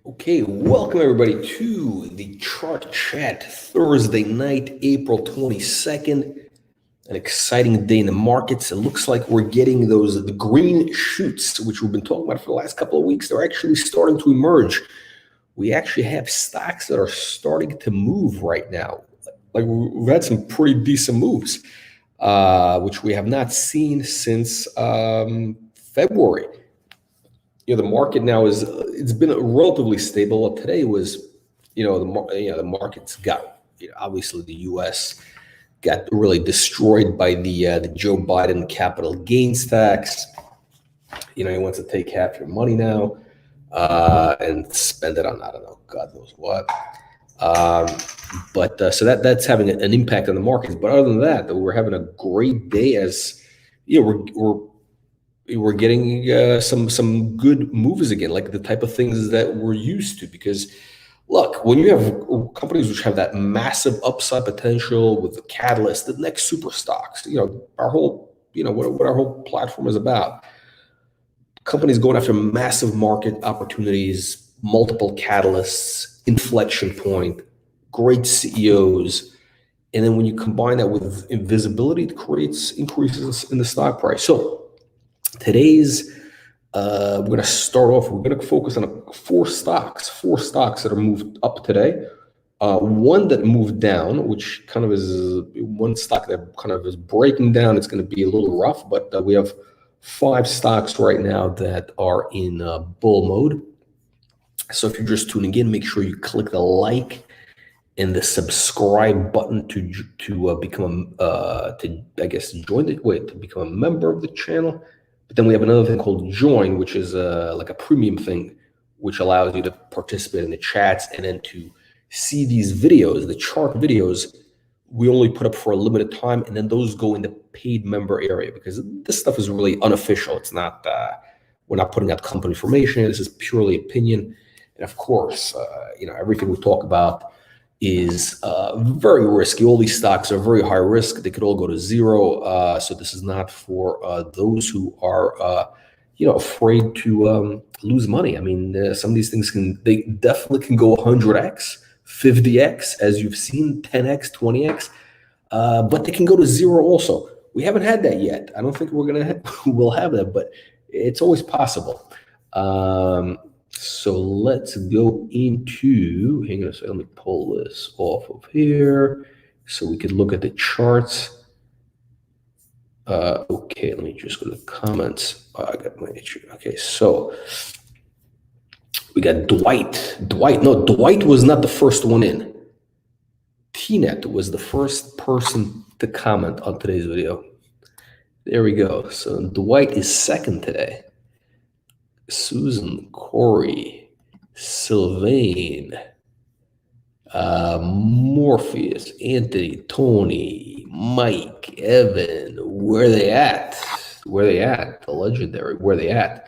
Okay, welcome everybody to the Chart Chat Thursday night, April 22nd. An exciting day in the markets. It looks like we're getting the green shoots, which we've been talking about for the last couple of weeks. They're actually starting to emerge. We actually have stocks that are starting to move right now. Like we've had some pretty decent moves, which we have not seen since February. The market now it's been relatively stable. Today was, the markets got, obviously the U.S. got really destroyed by the Joe Biden capital gains tax. He wants to take half your money now and spend it on, I don't know, God knows what. But so that's having an impact on the markets. But other than that, we're having a great day as we're getting some good moves again, like the type of things that we're used to. Because look, when you have companies which have that massive upside potential with the catalyst, the next super stocks, our whole, what our whole platform is about. Companies going after massive market opportunities, multiple catalysts, inflection point, great CEOs. And then when you combine that with invisibility, it creates increases in the stock price. So today's, we're going to start off, we're going to focus on four stocks that are moved up today. One that moved down, which kind of is one stock that kind of is breaking down. It's going to be a little rough, but we have 5 stocks right now that are in bull mode. So if you're just tuning in, make sure you click the like and the subscribe button to become to become a member of the channel. But then we have another thing called join, which is like a premium thing, which allows you to participate in the chats and then to see these videos, the chart videos. We only put up for a limited time, and then those go in the paid member area, because this stuff is really unofficial. It's not, we're not putting out company information. This is purely opinion. And of course, everything we talk about is very risky. All these stocks are very high risk. They could all go to zero. So this is not for those who are, afraid to lose money. I mean, some of these things they definitely can go 100x, 50x, as you've seen, 10x, 20x, but they can go to zero also. We haven't had that yet. I don't think we'll have that, but it's always possible. So let's go into, hang on a second, let me pull this off of here so we can look at the charts. Okay, let me just go to the comments. I got my issue. Okay, so we got Dwight. Dwight was not the first one in. T-Net was the first person to comment on today's video. There we go. So Dwight is second today. Susan, Corey, Sylvain, Morpheus, Anthony, Tony, Mike, Evan, where they at? The legendary, where they at?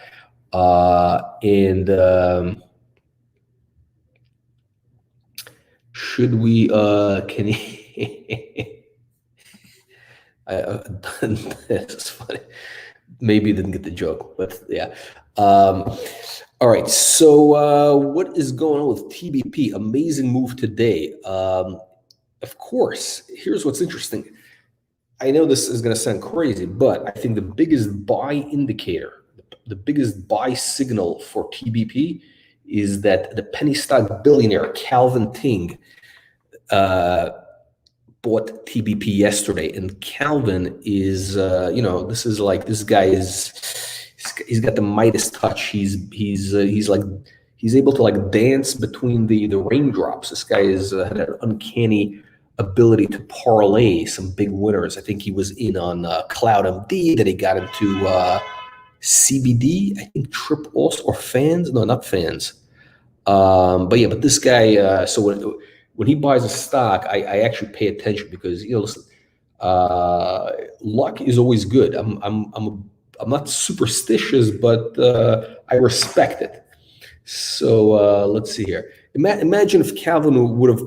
Should we, can he, that's funny. Maybe didn't get the joke, but yeah. All right, so what is going on with TBP? Amazing move today. Of course, here's what's interesting. I know this is going to sound crazy, but I think the biggest buy indicator, the biggest buy signal for TBP is that the penny stock billionaire Calvin Ting bought TBP yesterday, and Calvin is, this guy he's got the Midas touch. He's able to like dance between the raindrops. This guy has had an uncanny ability to parlay some big winners. I think he was in on Cloud MD, that he got into CBD, I think Trip also, or Fans, no, not Fans. But this guy, so when he buys a stock, I actually pay attention, because listen, luck is always good. I'm not superstitious, but I respect it. So let's see here. Imagine if Calvin would have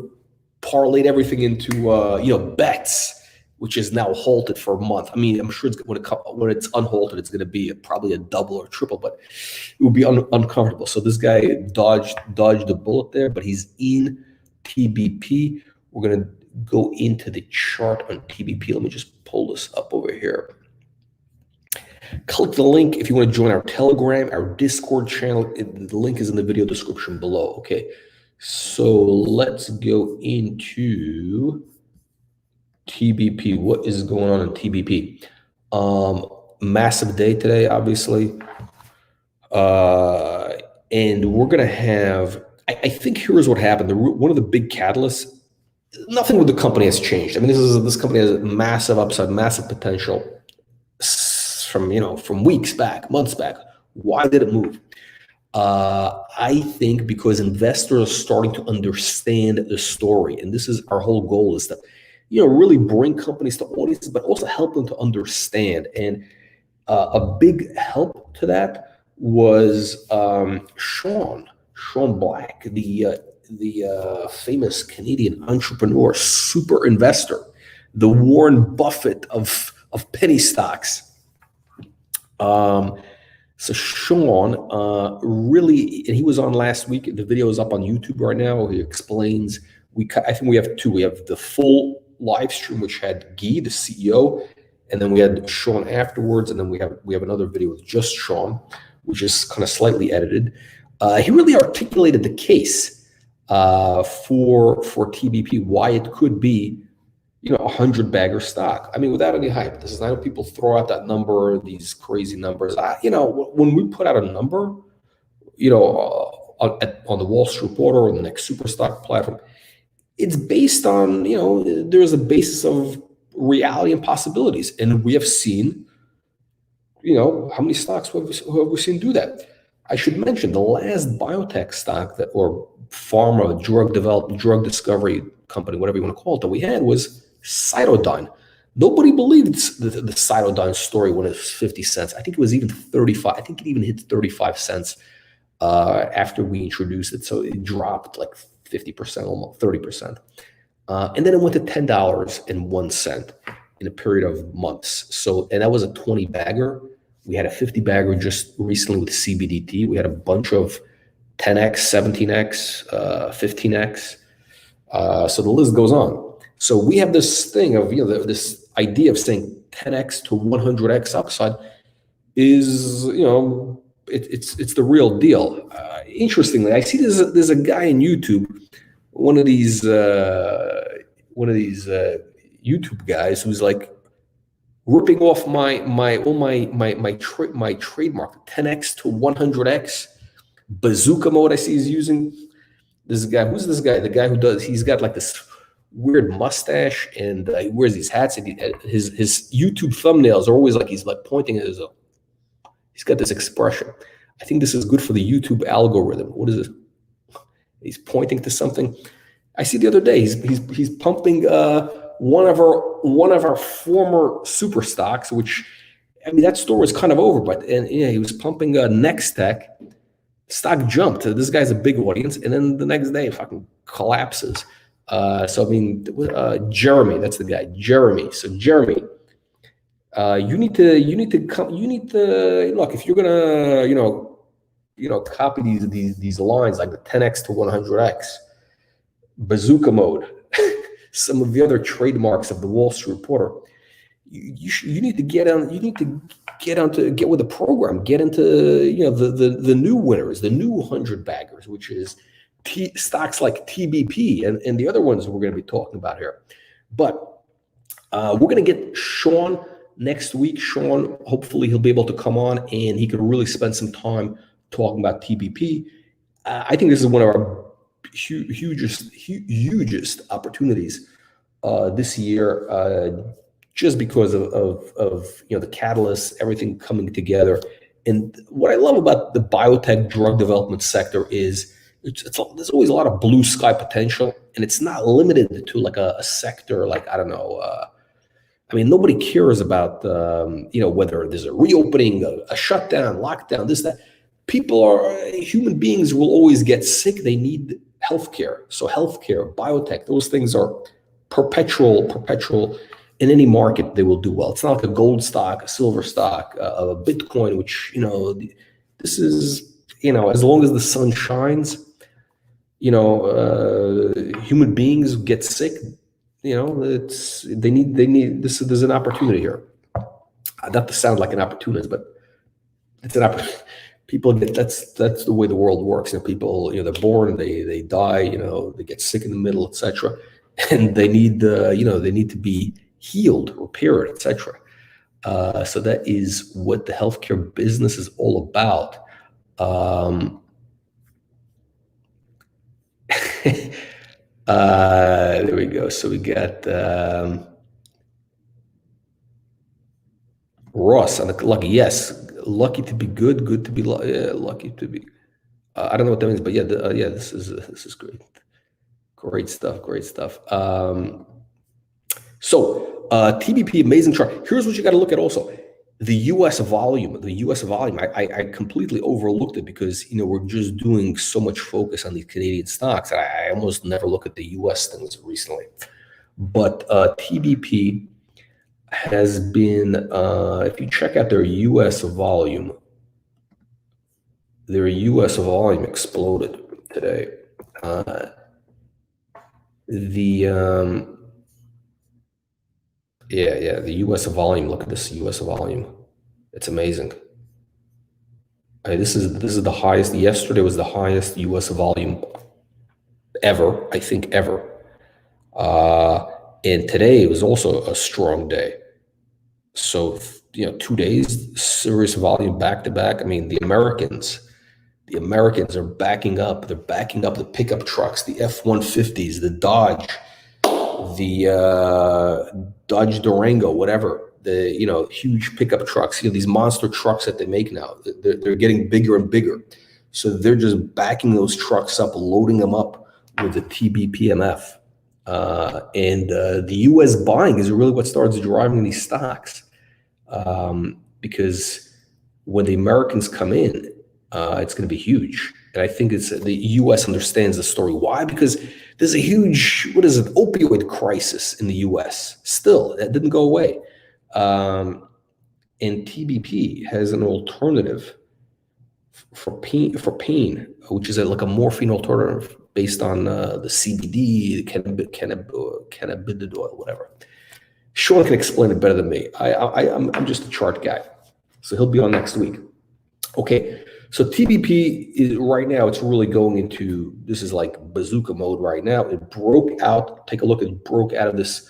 parlayed everything into bets, which is now halted for a month. I mean, I'm sure when it's unhalted, it's going to be probably a double or triple, but it would be uncomfortable. So this guy dodged the bullet there, but he's in TBP. We're going to go into the chart on TBP. Let me just pull this up over here. Click the link if you want to join our Telegram, our Discord channel. The link is in the video description below. Okay, so let's go into TBP. What is going on in TBP? Massive day today, obviously. And we're going to have, I think here's what happened. One of the big catalysts, nothing with the company has changed. I mean, this company has massive upside, massive potential from weeks back, months back. Why did it move? I think because investors are starting to understand the story, and this is our whole goal, is to, really bring companies to audiences, but also help them to understand. And a big help to that was Sean Black, the famous Canadian entrepreneur, super investor, the Warren Buffett of penny stocks. So Sean really, and he was on last week. The video is up on YouTube right now. He explains. I think we have two. We have the full live stream, which had Guy, the CEO, and then we had Sean afterwards, and then we have another video with just Sean, which is kind of slightly edited. He really articulated the case for TBP, why it could be, 100-bagger stock. I mean, without any hype. I know people throw out that number, these crazy numbers. When we put out a number, on the Wall Street Reporter or the next super stock platform, it's based on, there's a basis of reality and possibilities. And we have seen, how many stocks have we seen do that? I should mention the last biotech stock or pharma, drug discovery company, whatever you want to call it, that we had was Cytodyne. Nobody believed the Cytodyne story when it was 50 cents. I think it was even 35. I think it even hit 35 cents after we introduced it. So it dropped like 50%, almost 30%. And then it went to $10.01 in a period of months. So, and that was a 20-bagger. We had a 50-bagger just recently with CBDT. We had a bunch of 10x, 17x, 15x. So the list goes on. So we have this thing of, this idea of saying 10x to 100x upside is, it's the real deal. Interestingly, I see there's a guy in YouTube, one of these YouTube guys who's like ripping off my trademark, 10x to 100x bazooka mode. I see he's using this guy. Who's this guy? The guy he's got like this weird mustache, and he wears these hats, and his YouTube thumbnails are always like he's like pointing at he's got this expression. I think this is good for the YouTube algorithm. What is it? He's pointing to something. I see the other day he's pumping one of our former super stocks, which, I mean, that store was kind of over, but he was pumping Nextech. Stock jumped. This guy's a big audience, and then the next day it fucking collapses. So I mean, Jeremy, that's the guy, Jeremy. So Jeremy, you need to look, if you're gonna copy these lines like the 10x to 100x, bazooka mode, some of the other trademarks of the Wall Street Reporter, you need to get on. You need to get with the program. Get into the new winners, the new 100-baggers, which is stocks like TBP and the other ones we're going to be talking about here. But we're going to get Sean next week. Sean, hopefully he'll be able to come on and he could really spend some time talking about TBP. I think this is one of our hugest opportunities this year, just because of the catalysts, everything coming together. And what I love about the biotech drug development sector is there's always a lot of blue sky potential, and it's not limited to like a sector like, I don't know. I mean, nobody cares about whether there's a reopening, a shutdown, lockdown, this, that. Human beings will always get sick. They need healthcare. So healthcare, biotech, those things are perpetual in any market, they will do well. It's not like a gold stock, a silver stock, a Bitcoin, which, this is, as long as the sun shines, human beings get sick, they need this. There's an opportunity here. Not to sound like an opportunist, but it's an opportunity. People get, that's the way the world works. People, they're born, they die, they get sick in the middle, etc. And they need they need to be healed, repaired, etc. So that is what the healthcare business is all about. There we go. So we got Ross on the lucky. Yes, lucky to be good, good to be lucky to be. I don't know what that means, but yeah, this is great, great stuff, great stuff. So TBP, amazing chart. Here's what you got to look at also. The U.S. volume, I completely overlooked it because, we're just doing so much focus on these Canadian stocks. I almost never look at the U.S. things recently. But TBP has been, if you check out their U.S. volume, exploded today. The U.S. volume. Look at this U.S. volume. It's amazing. This is the highest. Yesterday was the highest U.S. volume ever. I think ever. And today was also a strong day. So 2 days serious volume back to back. I mean, the Americans are backing up. They're backing up the pickup trucks, the F-150s, the Dodge. The Dodge Durango, whatever, the huge pickup trucks, these monster trucks that they make now, they're getting bigger and bigger. So they're just backing those trucks up, loading them up with the TBPMF. And the U.S. buying is really what starts driving these stocks, because when the Americans come in, it's going to be huge. And I think it's the U.S. understands the story. Why? Because there's a huge, opioid crisis in the U.S. Still, that didn't go away. And TBP has an alternative for pain, which is like a morphine alternative based on the CBD, the cannabidiol, whatever. Sean can explain it better than me. I'm just a chart guy, so he'll be on next week. Okay. So TBP is right now, it's really going into, this is like bazooka mode right now. It broke out, take a look, it broke out of this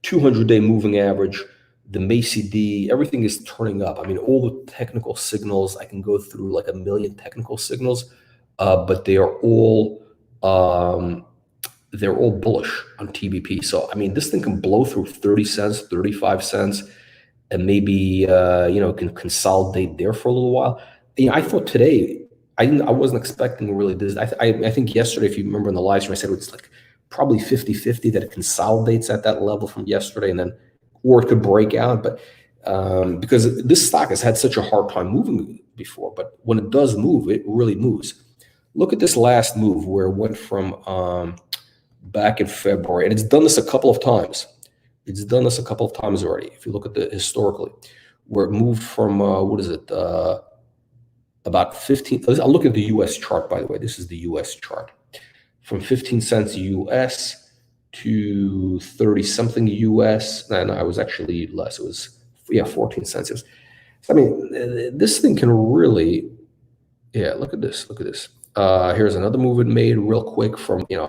200-day moving average, the MACD, everything is turning up. I mean, all the technical signals, I can go through like a million technical signals, but they are all bullish on TBP. So, I mean, this thing can blow through 30 cents, 35 cents, and maybe, can consolidate there for a little while. I thought today, I wasn't expecting really this. I think yesterday, if you remember in the live stream, I said it's like probably 50-50 that it consolidates at that level from yesterday, and then, or it could break out. But because this stock has had such a hard time moving before, but when it does move, it really moves. Look at this last move where it went from back in February, and it's done this a couple of times. It's done this a couple of times already. If you look at the historically, where it moved from about 15. I'll look at the U.S. chart, by the way. This is the U.S. chart. From 15 cents U.S. to 30 something U.S. And I was actually less. It was 14 cents. So, I mean, this thing can really, look at this. Look at this. Here's another move it made real quick from 10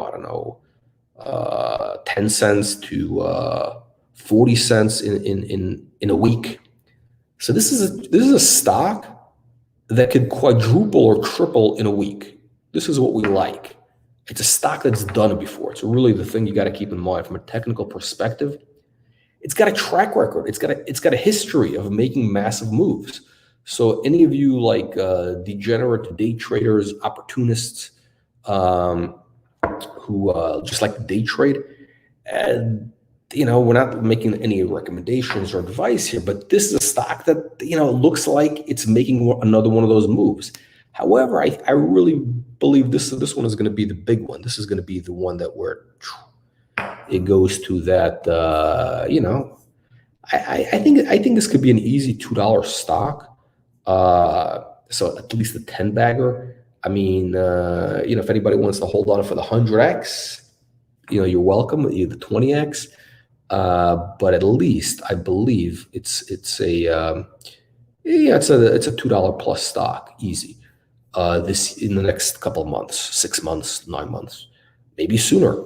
cents to 40 cents in a week. So this is a stock that could quadruple or triple in a week. This is what we like. It's a stock that's done it before. It's really the thing you got to keep in mind from a technical perspective. It's got a track record. It's got a history of making massive moves. So any of you like degenerate day traders, opportunists, who just like to day trade, and we're not making any recommendations or advice here, but this is a stock that, looks like it's making another one of those moves. However, I really believe this one is going to be the big one. This is going to be the one that where it goes to that, I think this could be an easy $2 stock. So at least a 10 bagger. I mean, if anybody wants to hold on for the 100x, you're welcome. The 20x. But at least I believe it's a $2 plus stock, easy. This in the next couple of months, 6 months, 9 months, maybe sooner.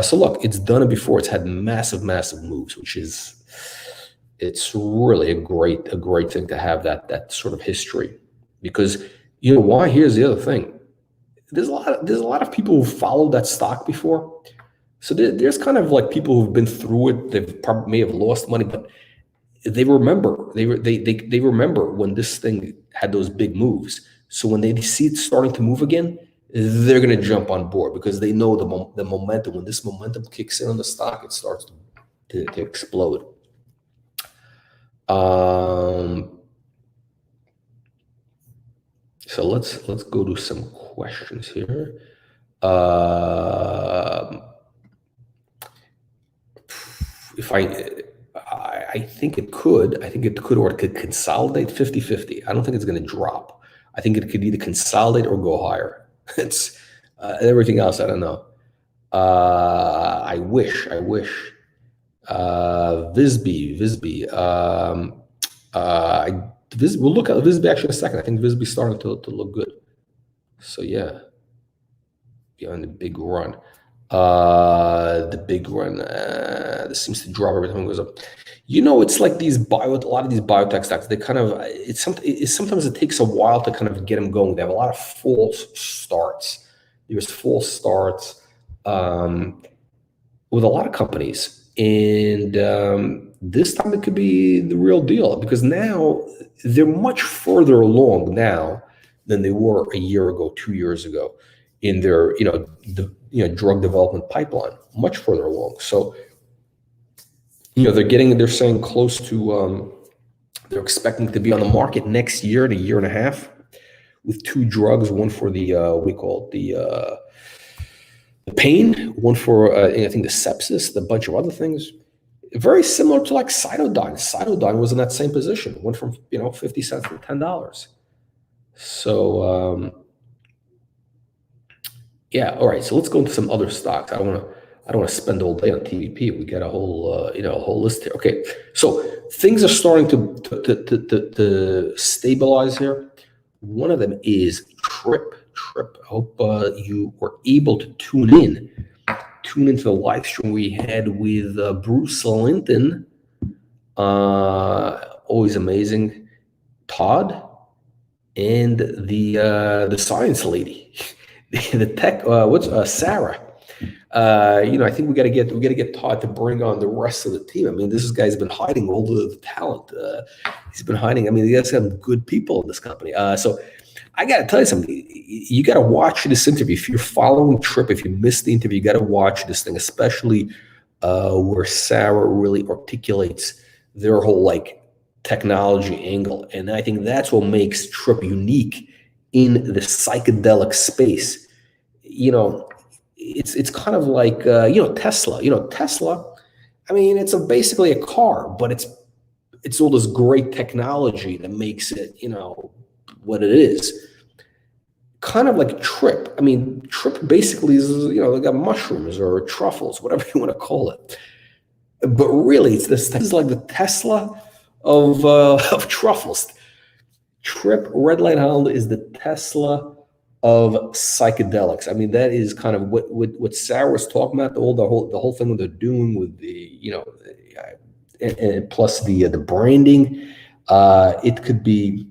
So look, it's done it before. It's had massive moves, it's really a great thing to have that sort of history, because why? Here's the other thing. There's a lot of people who followed that stock before. So there's kind of like people who've been through it. They've probably may have lost money, but they remember. They remember when this thing had those big moves. So when they see it starting to move again, they're going to jump on board, because they know the momentum. When this momentum kicks in on the stock, it starts to explode. So let's go to some questions here. If I think it could, or it could consolidate 50-50. I don't think it's going to drop. I think it could either consolidate or go higher. It's everything else, I don't know. I wish. VISBY. We'll look at VISBY actually in a second. I think VISBY's starting to look good. So yeah, behind the big run. This seems to drop every time it goes up. It's like a lot of these biotech stocks. They kind of sometimes it takes a while to kind of get them going. They have a lot of false starts. There's false starts with a lot of companies, and this time it could be the real deal, because now they're much further along now than they were a year ago, 2 years ago, in their drug development pipeline, much further along. So they're saying close to they're expecting to be on the market next year, in a year and a half, with 2 drugs, one for the we call it the pain, one for I think the sepsis, a bunch of other things. Very similar to like Cytodyne. Cytodyne was in that same position, went from 50 cents to $10. So yeah, all right. So let's go into some other stocks. I don't want to spend all day on TVP. We got a whole whole list here. Okay, so things are starting to stabilize here. One of them is Trip. I hope you were able to tune into the live stream we had with Bruce Linton. Always amazing. Todd and the science lady, the tech. Sarah? I think we got to get Todd to bring on the rest of the team. I mean, this guy's been hiding all the talent. He's been hiding. I mean, you guys have good people in this company. So I got to tell you something. You got to watch this interview. If you're following Trip, if you missed the interview, you got to watch this thing, especially where Sarah really articulates their whole technology angle. And I think that's what makes Trip unique in the psychedelic space. It's kind of like Tesla. Tesla. I mean, it's basically a car, but it's all this great technology that makes it what it is. Kind of like Trip. I mean, Trip basically is they got mushrooms or truffles, whatever you want to call it. But really, this is like the Tesla of truffles. Trip Red Light Hound is the Tesla of psychedelics. I mean, that is kind of what Sarah was talking about. The whole thing that they're doing with the and plus the branding. It could be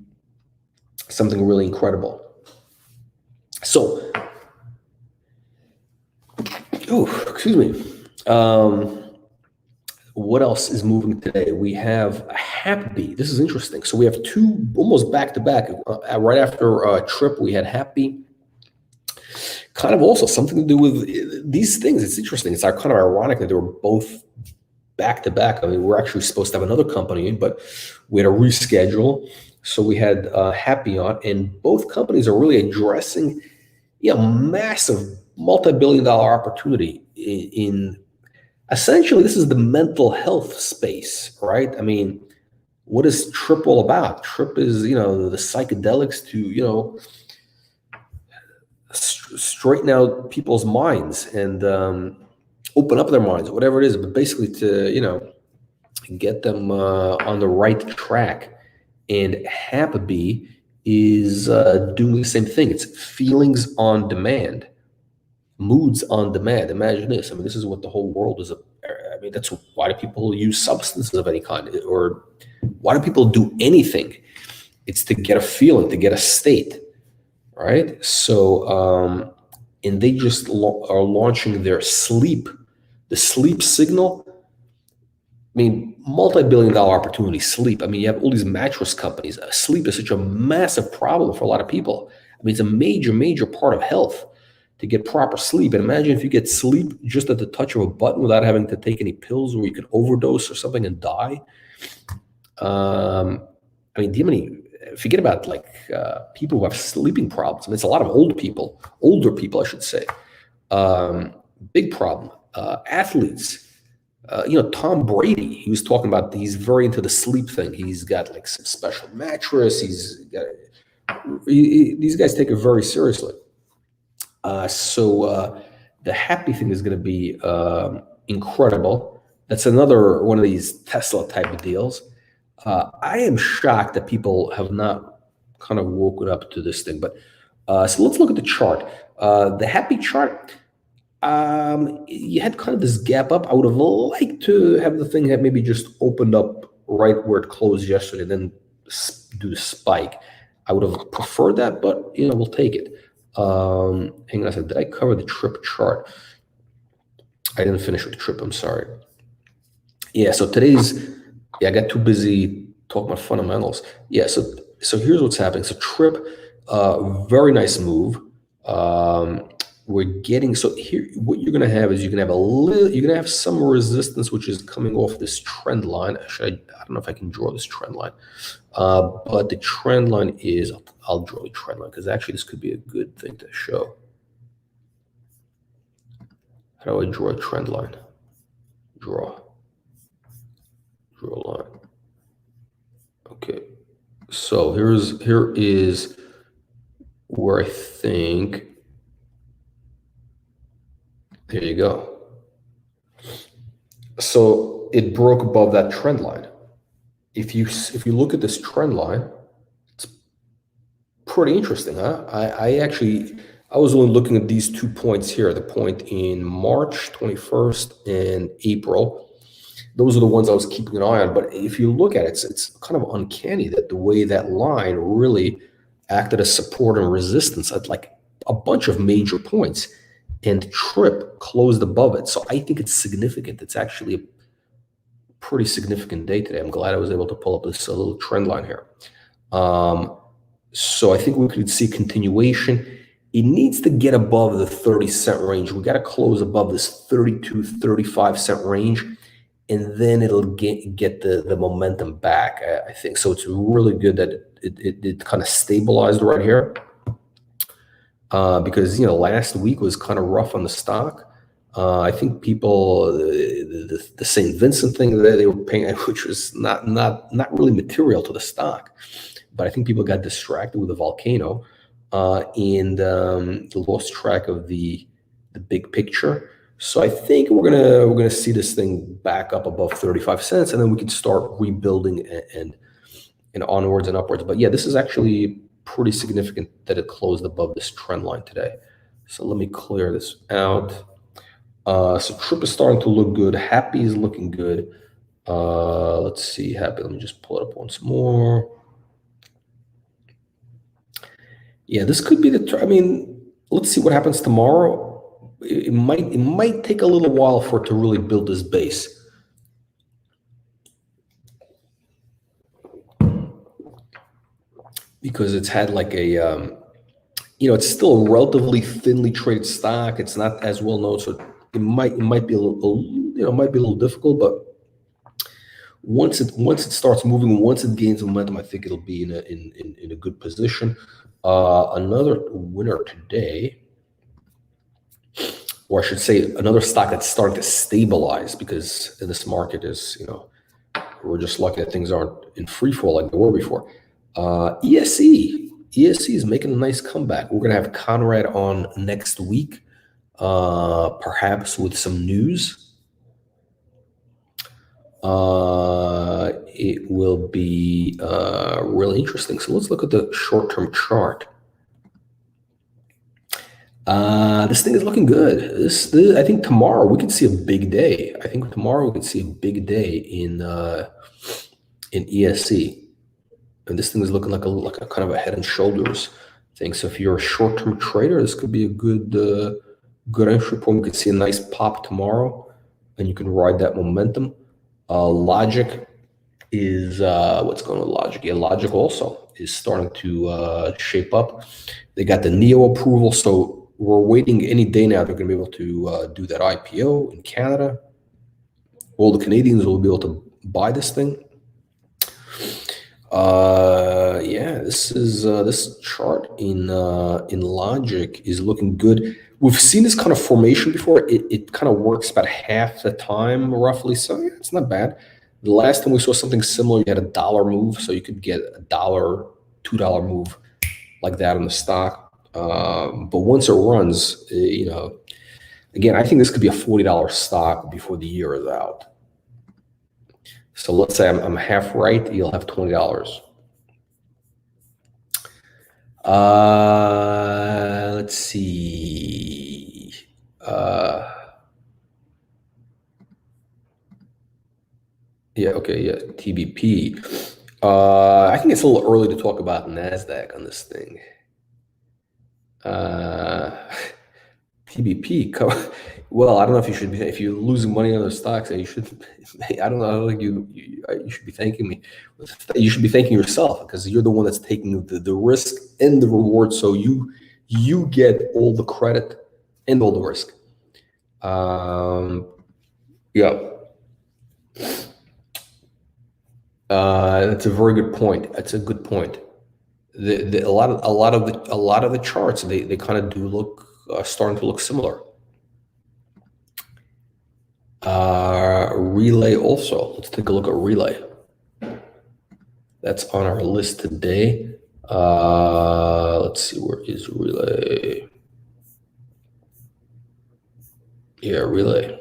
something really incredible. So, excuse me. What else is moving today? We have Happy. This is interesting. So we have 2 almost back to back. Right after Trip, we had Happy. Kind of also something to do with these things. It's interesting. It's kind of ironic that they were both back to back. I mean, we're actually supposed to have another company in, but we had a reschedule. So we had Happy on, and both companies are really addressing massive multi-billion-dollar opportunity in Essentially, this is the mental health space, right? I mean, what is Trip all about? Trip is, the psychedelics to, straighten out people's minds and open up their minds, whatever it is, but basically to, get them on the right track. And Happy is doing the same thing. It's feelings on demand, moods on demand. Imagine this. I mean, this is what the whole world is. I mean, that's why do people use substances of any kind, or why do people do anything? It's to get a feeling, to get a state, right? So, and they just are launching their the sleep signal. I mean, multi-billion-dollar opportunity, sleep. I mean, you have all these mattress companies. Sleep is such a massive problem for a lot of people. I mean, it's a major, major part of health to get proper sleep. And imagine if you get sleep just at the touch of a button without having to take any pills, or you can overdose or something and die. I mean, do you have any, forget about like people who have sleeping problems. I mean, it's a lot of older people, I should say. Big problem. Athletes. Tom Brady, he was talking about, he's very into the sleep thing. He's got like some special mattress. These guys take it very seriously. So the Happy thing is going to be incredible. That's another one of these Tesla type of deals. I am shocked that people have not kind of woken up to this thing. But so let's look at the chart. The Happy chart. You had kind of this gap up. I would have liked to have the thing have maybe just opened up right where it closed yesterday, then do the spike. I would have preferred that, but we'll take it. Hang on a second. Did I cover the Trip chart? I didn't finish with the Trip. I'm sorry. Yeah. So I got too busy talking about fundamentals. Yeah. So here's what's happening. So Trip, very nice move. We're getting, so here, what you're going to have is you're going to have some resistance, which is coming off this trend line. Actually, I don't know if I can draw this trend line, but the trend line is, I'll draw the trend line because actually this could be a good thing to show. How do I draw a trend line? Draw a line. Okay. So here is where I think, there you go. So it broke above that trend line. If you look at this trend line, it's pretty interesting, huh? I was only looking at these 2 points here, the point in March 21st and April. Those are the ones I was keeping an eye on. But if you look at it, it's kind of uncanny that the way that line really acted as support and resistance at like a bunch of major points. And Trip closed above it. So I think it's significant. It's actually a pretty significant day today. I'm glad I was able to pull up this little trend line here. So I think we could see continuation. It needs to get above the 30-cent range. We got to close above this 32, 35-cent range, and then it'll get the momentum back, I think. So it's really good that it kind of stabilized right here. Because last week was kind of rough on the stock. I think people the St. Vincent thing that they were paying, which was not really material to the stock, but I think people got distracted with the volcano and lost track of the big picture. So I think we're gonna see this thing back up above 35 cents, and then we can start rebuilding and onwards and upwards. But yeah, this is actually pretty significant that it closed above this trend line today. So let me clear this out. So Trip is starting to look good. Happy is looking good. Let's see, Happy. Let me just pull it up once more. Yeah, this could be I mean, let's see what happens tomorrow. It might take a little while for it to really build this base. Because it's had like a, it's still a relatively thinly traded stock. It's not as well known, so it might be a little difficult. But once it starts moving, once it gains momentum, I think it'll be in a good position. Another winner today or I should say, another stock that's starting to stabilize, because this market is, we're just lucky that things aren't in free fall like they were before. ESE. ESE is making a nice comeback. We're going to have Conrad on next week, perhaps with some news. It will be really interesting. So let's look at the short-term chart. This thing is looking good. I think tomorrow we could see a big day. I think tomorrow we could see a big day in ESE, and this thing is looking like a kind of a head and shoulders thing. So if you're a short-term trader, this could be a good entry point. We could see a nice pop tomorrow, and you can ride that momentum. Logic is what's going on with Logic? Yeah, Logic also is starting to shape up. They got the NEO approval, so we're waiting any day now. They're going to be able to do that IPO in Canada. All the Canadians will be able to buy this thing. Yeah, this chart in Logic is looking good. We've seen this kind of formation before. It kind of works about half the time, roughly. So yeah, it's not bad. The last time we saw something similar, you had a dollar move, so you could get a $1, $2 move like that on the stock. But once it runs, again, I think this could be a $40 stock before the year is out. So let's say I'm half right, you'll have $20. Let's see. Yeah, okay, yeah, TBP. I think it's a little early to talk about NASDAQ on this thing. TBP, well, I don't know if you should be, if you're losing money on those stocks, you should, I don't know, I don't think you should be thanking me. You should be thanking yourself, because you're the one that's taking the risk and the reward, so you get all the credit and all the risk. Yeah. That's a very good point. That's a good point. A lot of the charts, they kind of do look starting to look similar. Relay also. Let's take a look at Relay. That's on our list today. Let's see, where is Relay? Yeah, Relay.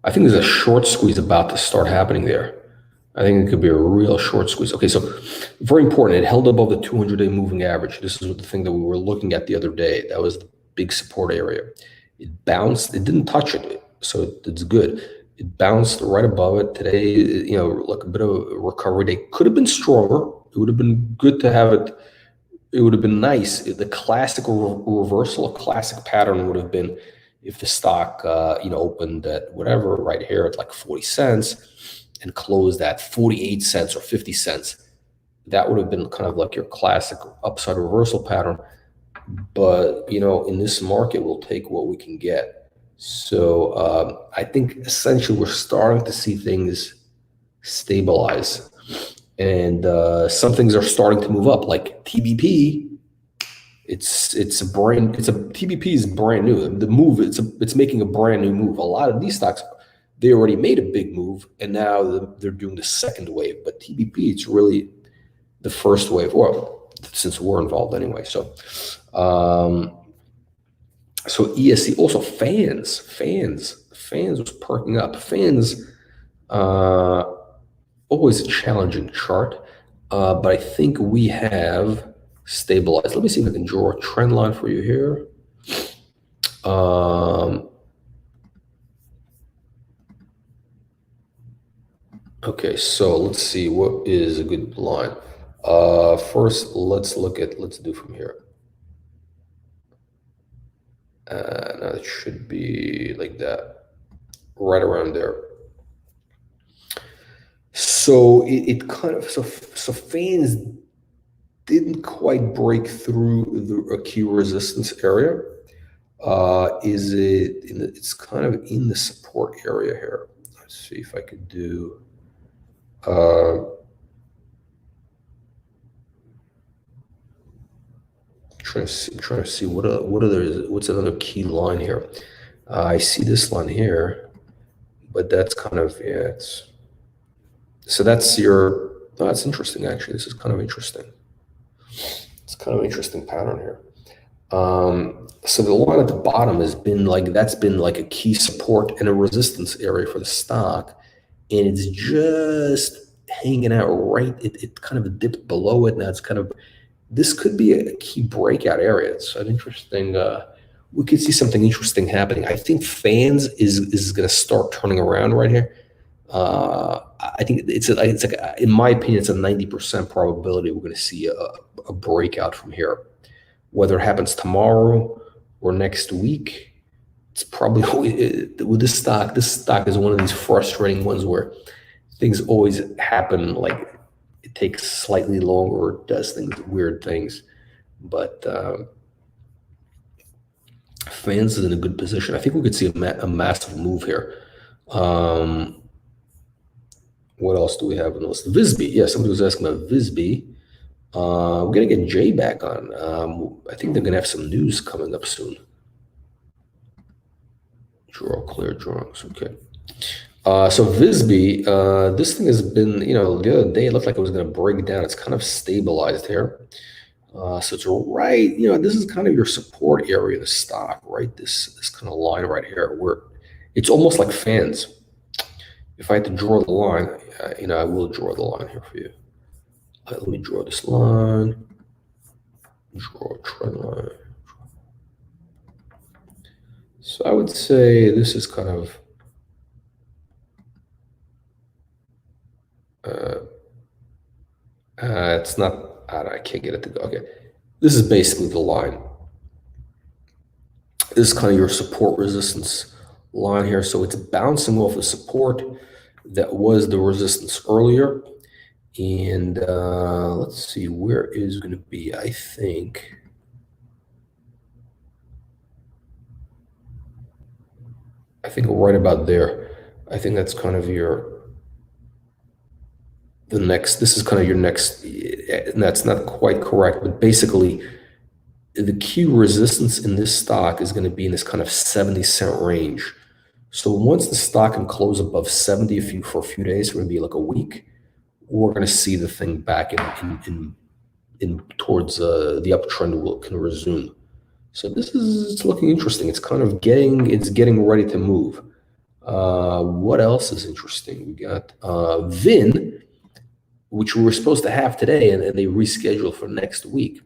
I think there's a short squeeze about to start happening there. I think it could be a real short squeeze. Okay, so very important. It held above the 200-day moving average. This is the thing that we were looking at the other day. That was the big support area. It bounced. It didn't touch it, so it's good. It bounced right above it today. Like a bit of a recovery day. Could have been stronger. It would have been good to have it. It would have been nice. The classical reversal, a classic pattern would have been if the stock, opened at whatever right here at like 40 cents and closed at 48 cents or 50 cents. That would have been kind of like your classic upside reversal pattern. But, in this market, we'll take what we can get. So I think essentially we're starting to see things stabilize. And some things are starting to move up, like TBP. TBP is brand new. The move, it's making a brand new move. A lot of these stocks, they already made a big move, and now they're doing the second wave. But TBP, it's really the first wave. Well, since we're involved anyway. So, ESC also fans was perking up. Fans, always a challenging chart, but I think we have stabilized. Let me see if I can draw a trend line for you here. Okay, so let's see what is a good line. First, let's do from here. Now it should be like that, right around there. So it kind of, so fans didn't quite break through the key resistance area. It's kind of in the support area here. Let's see if I could do, trying to see what other what's another key line here. I see this line here, but that's kind of yeah. So that's your. Oh, that's interesting actually. This is kind of interesting. It's kind of interesting pattern here. So the line at the bottom has been like that's been like a key support and a resistance area for the stock, and it's just hanging out right. It kind of dipped below it. Now it's kind of this could be a key breakout area. It's an interesting. We could see something interesting happening. I think fans is going to start turning around right here. I think it's like in my opinion, it's a 90% probability we're going to see a breakout from here. Whether it happens tomorrow or next week, it's probably with this stock. This stock is one of these frustrating ones where things always happen. Like it takes slightly longer, or does things weird things. But fans is in a good position. I think we could see a massive move here. What else do we have on the list? VISBY. Yeah, somebody was asking about VISBY. We're gonna get Jay back on. I think they're gonna have some news coming up soon. Draw clear drawings. Okay. So VISBY, this thing has been, the other day it looked like it was gonna break down. It's kind of stabilized here. So it's right, this is kind of your support area of the stock, right? This kind of line right here, where it's almost like fans. If I had to draw the line, I will draw the line here for you. Let me draw this line. Draw a trend line. So I would say this is kind of it's not. I can't get it to go. Okay, this is basically the line. This is kind of your support resistance line here. So it's bouncing off the support that was the resistance earlier. And let's see, where is going to be, I think. Right about there. I think that's kind of this is kind of your next, and that's not quite correct, but basically the key resistance in this stock is going to be in this kind of 70-cent range. So once the stock can close above 70 for a few days, we're going to be like a week, we're going to see the thing back in towards the uptrend can resume. So it's looking interesting. It's kind of getting ready to move. What else is interesting? We got VIN, which we were supposed to have today, and they rescheduled for next week.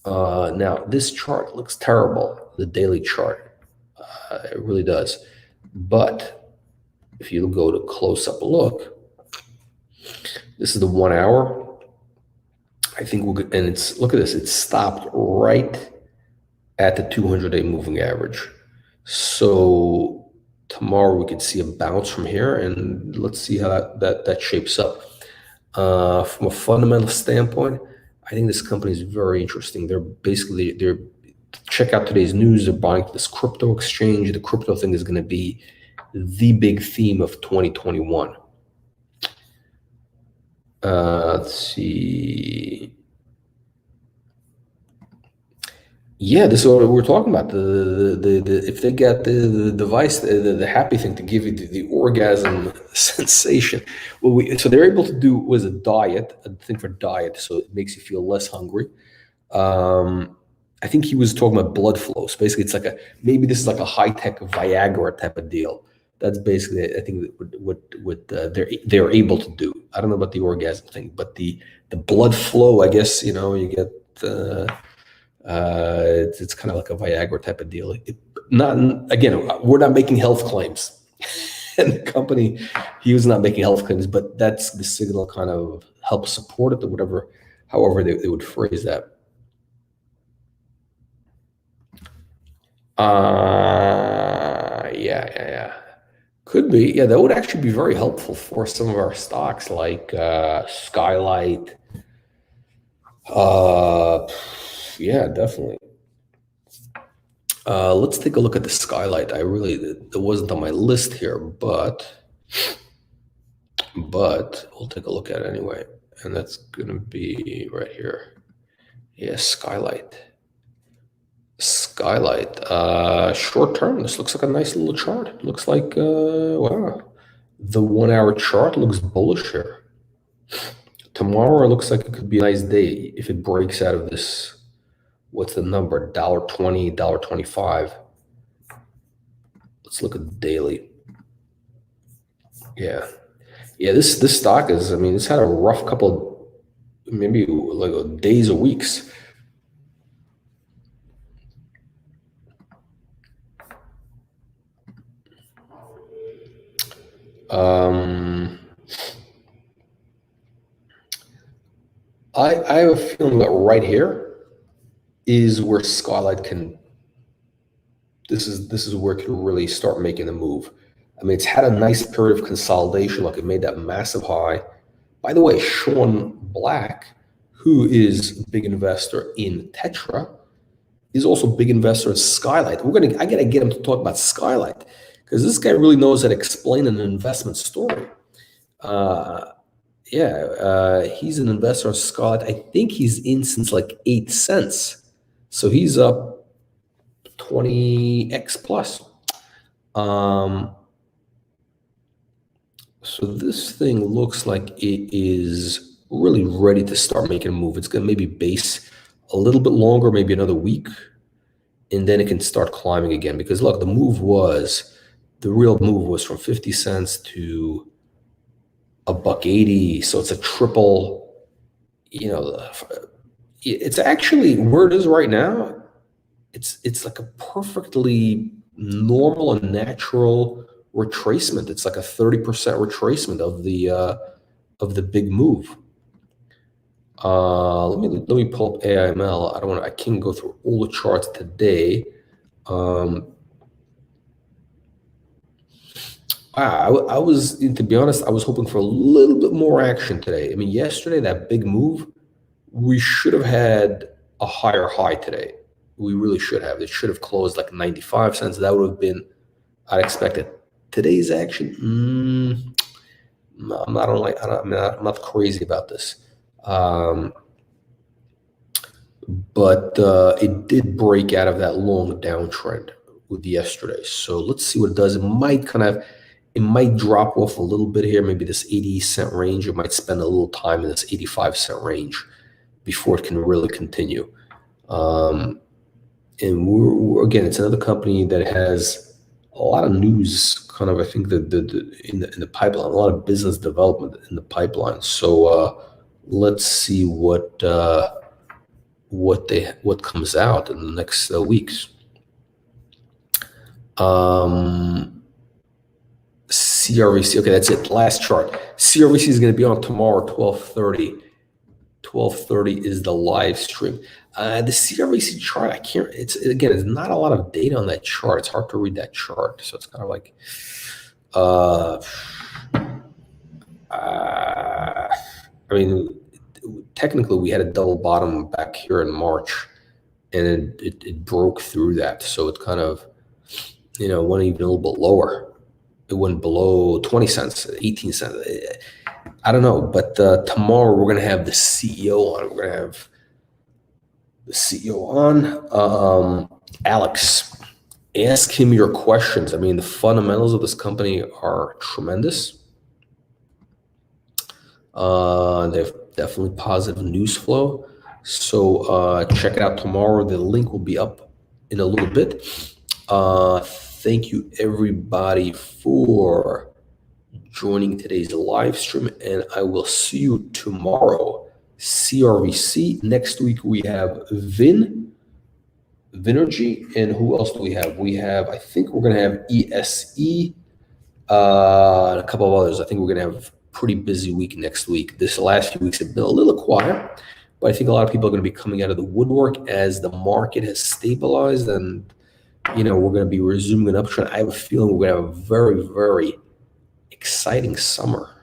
Now this chart looks terrible, the daily chart. It really does. But if you go to close up look, this is the 1 hour. I think look at this, it stopped right at the 200-day moving average. So tomorrow we could see a bounce from here, and let's see how that shapes up. From a fundamental standpoint, I think this company is very interesting. They're check out today's news. They're buying this crypto exchange. The crypto thing is going to be the big theme of 2021. Let's see. Yeah, this is what we're talking about. The if they get the device, the happy thing to give you the orgasm sensation. So they're able to do was a thing for diet, so it makes you feel less hungry. I think he was talking about blood flow. So basically, it's like maybe this is like a high-tech Viagra type of deal. That's basically, I think, what they're able to do. I don't know about the orgasm thing, but the blood flow, I guess, you get. It's kind of like a Viagra type of deal. We're not making health claims, and the company, he was not making health claims, but that's the signal kind of helps support it, or however they would phrase that. Yeah. Could be. Yeah, that would actually be very helpful for some of our stocks like Skylight. Yeah, definitely. Let's take a look at the Skylight. It wasn't on my list here, but we'll take a look at it anyway. And that's gonna be right here. Yeah, Skylight. Skylight. Short term, this looks like a nice little chart. It looks like, wow. The 1 hour chart looks bullish here. Tomorrow, it looks like it could be a nice day if it breaks out of this. What's the number? $1.20, $1.25. Let's look at the daily. Yeah. Yeah, this stock is, I mean, it's had a rough couple, maybe like days or weeks. I have a feeling that right here is where Skylight can, this is where it can really start making the move. I mean, it's had a nice period of consolidation, like it made that massive high. By the way, Sean Black, who is a big investor in Tetra, is also a big investor in Skylight. I gotta get him to talk about Skylight because this guy really knows how to explain an investment story. He's an investor in Skylight. I think he's in since like 8 cents. So he's up 20x plus. So this thing looks like it is really ready to start making a move. It's going to maybe base a little bit longer, maybe another week, and then it can start climbing again. Because look, the real move was from 50 cents to $1.80. So it's a triple, it's actually where it is right now. It's like a perfectly normal and natural retracement. It's like a 30% retracement of the big move. Let me pull up AIML. I can't go through all the charts today. I was, to be honest, I was hoping for a little bit more action today. I mean, yesterday, that big move, we should have had a higher high today. We really should have. It should have closed like 95 cents. That would have been, I'd expect it. Today's action, I'm not crazy about this. But it did break out of that long downtrend with yesterday. So let's see what it does. It might drop off a little bit here, maybe this 80-cent range. It might spend a little time in this 85-cent range before it can really continue. And again, it's another company that has a lot of news, kind of, I think, in the pipeline, a lot of business development in the pipeline. So let's see what comes out in the next weeks. CRVC, okay, that's it. Last chart. CRVC is going to be on tomorrow, 12:30. 12:30 is the live stream. The CRVC chart, it's not a lot of data on that chart. It's hard to read that chart. So it's kind of like, I mean, technically we had a double bottom back here in March, and it broke through that. So it kind of, went even a little bit lower. It went below 20 cents, 18 cents. I don't know, but tomorrow we're going to have the CEO on. We're going to have the CEO on. Alex, ask him your questions. I mean, the fundamentals of this company are tremendous. They have definitely positive news flow. So check it out tomorrow. The link will be up in a little bit. Thank you, everybody, for joining today's live stream, and I will see you tomorrow. CRVC. Next week we have Vinergy, and who else do we have? I think we're going to have ESE, and a couple of others. I think we're going to have a pretty busy week next week. This last few weeks have been a little quiet, but I think a lot of people are going to be coming out of the woodwork as the market has stabilized, and we're going to be resuming an uptrend. I have a feeling we're going to have a very, very exciting summer.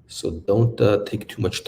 So don't take too much time.